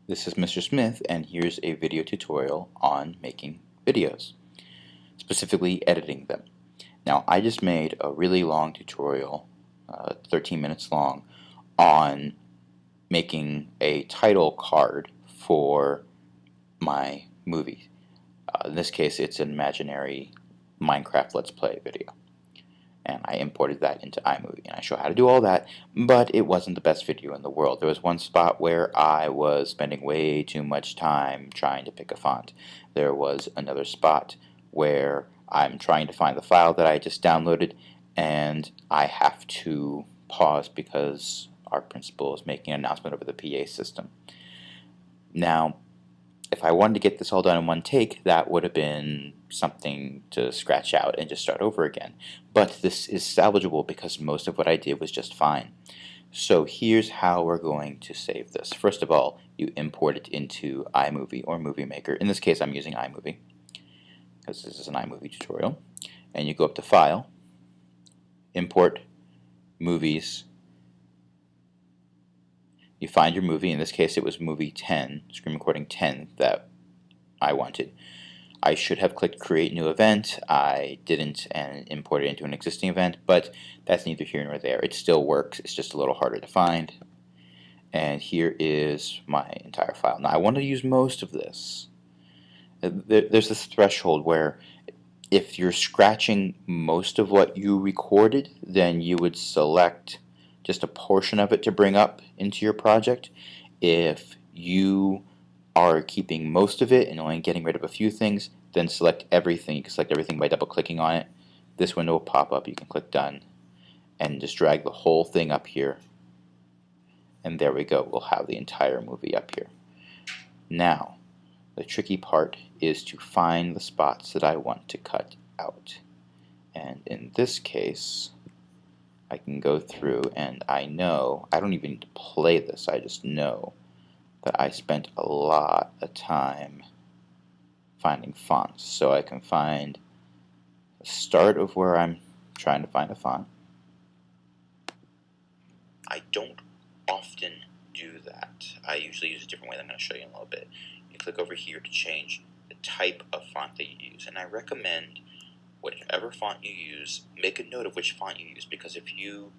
This is Mr. Smith, and here's a video tutorial on making videos, specifically editing them. Now, I just made a really long tutorial, 13 minutes long, on making a title card for my movie. In this case, it's an imaginary Minecraft Let's Play video. And I imported that into iMovie, and I show how to do all that, but it wasn't the best video in the world. There was one spot where I was spending way too much time trying to pick a font. There was another spot where I'm trying to find the file that I just downloaded, and I have to pause because our principal is making an announcement over the PA system. Now, if I wanted to get this all done in one take, that would have been something to scratch out and just start over again. But this is salvageable because most of what I did was just fine. So here's how we're going to save this. First of all, you import it into iMovie or Movie Maker. In this case, I'm using iMovie because this is an iMovie tutorial. And you go up to File, Import, Movies. You find your movie. In this case, it was movie 10, screen recording 10 that I wanted. I should have clicked Create New Event. I didn't and imported it into an existing event, but that's neither here nor there. It still works. It's just a little harder to find. And here is my entire file. Now, I want to use most of this. There's this threshold where if you're scratching most of what you recorded, then you would select just a portion of it to bring up into your project. If you are keeping most of it and only getting rid of a few things, then select everything. You can select everything by double clicking on it. This window will pop up. You can click Done and just drag the whole thing up here, and there we go. We'll have the entire movie up here. Now, the tricky part is to find the spots that I want to cut out. And in this case, I can go through and I know, I don't even need to play this, I just know that I spent a lot of time finding fonts. So I can find the start of where I'm trying to find a font. I don't often do that. I usually use a different way that I'm going to show you in a little bit. You click over here to change the type of font that you use, and I recommend whatever font you use, make a note of which font you use, because if you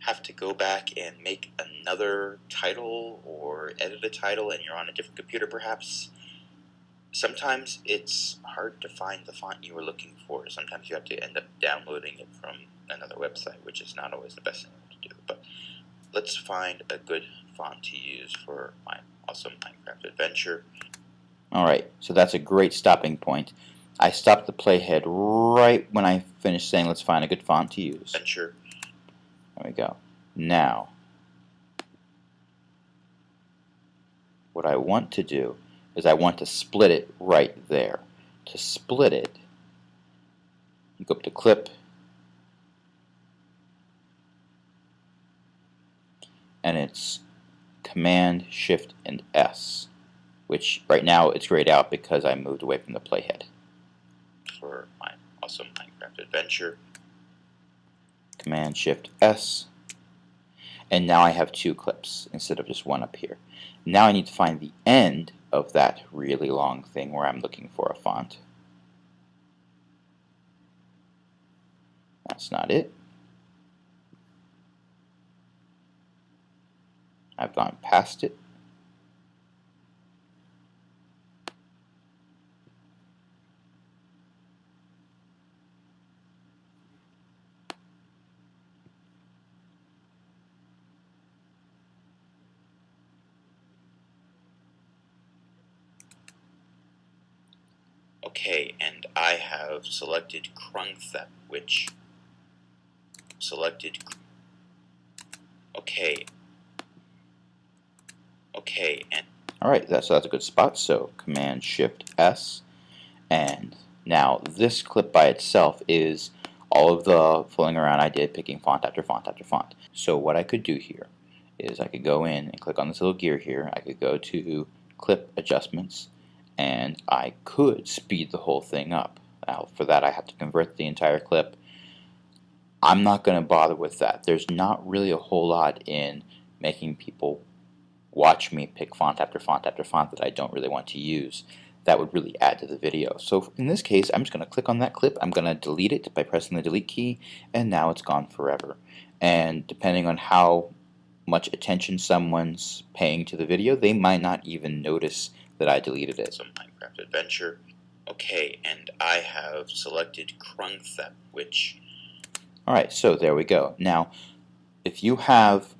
have to go back and make another title or edit a title and you're on a different computer perhaps, sometimes it's hard to find the font you were looking for. Sometimes you have to end up downloading it from another website, which is not always the best thing to do. But let's find a good font to use for my awesome Minecraft adventure. Alright, so that's a great stopping point. I stopped the playhead right when I finished saying let's find a good font to use. Adventure. There we go. Now, what I want to do is I want to split it right there. To split it, you go up to Clip, and it's Command, Shift, and S, which right now it's grayed out because I moved away from the playhead. For my awesome Minecraft adventure, Command Shift S, and now I have two clips instead of just one up here. Now I need to find the end of that really long thing where I'm looking for a font. That's not it. I've gone past it. Okay, and I have selected Crunkthep, which selected. Okay, and alright, so that's a good spot. So Command Shift S, and now this clip by itself is all of the fooling around I did picking font after font after font. So what I could do here is I could go in and click on this little gear here. I could go to Clip Adjustments, and I could speed the whole thing up. Now, for that I have to convert the entire clip. I'm not going to bother with that. There's not really a whole lot in making people watch me pick font after font after font that I don't really want to use. That would really add to the video. So in this case, I'm just going to click on that clip. I'm going to delete it by pressing the delete key, and now it's gone forever. And depending on how much attention someone's paying to the video, they might not even notice that I deleted it. So Minecraft Adventure. Okay, and I have selected Krungthep, which... Alright, so there we go. Now, if you have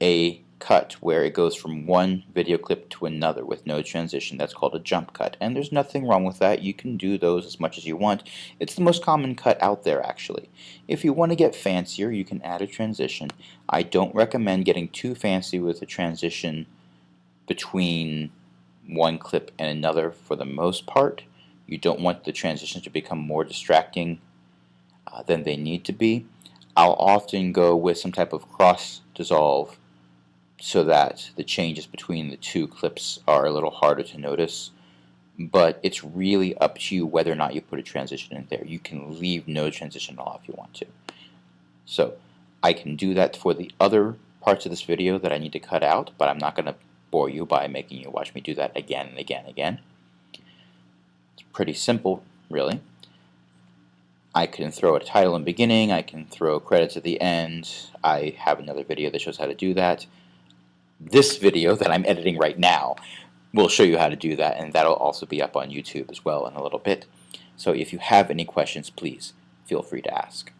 a cut where it goes from one video clip to another with no transition, that's called a jump cut, and there's nothing wrong with that. You can do those as much as you want. It's the most common cut out there, actually. If you want to get fancier, you can add a transition. I don't recommend getting too fancy with a transition between one clip and another for the most part. You don't want the transitions to become more distracting than they need to be. I'll often go with some type of cross dissolve so that the changes between the two clips are a little harder to notice, but it's really up to you whether or not you put a transition in there. You can leave no transition at all if you want to. So I can do that for the other parts of this video that I need to cut out, but I'm not going to bore you by making you watch me do that again and again and again. It's pretty simple, really. I can throw a title in the beginning, I can throw credits at the end. I have another video that shows how to do that. This video that I'm editing right now will show you how to do that, and that'll also be up on YouTube as well in a little bit. So if you have any questions, please feel free to ask.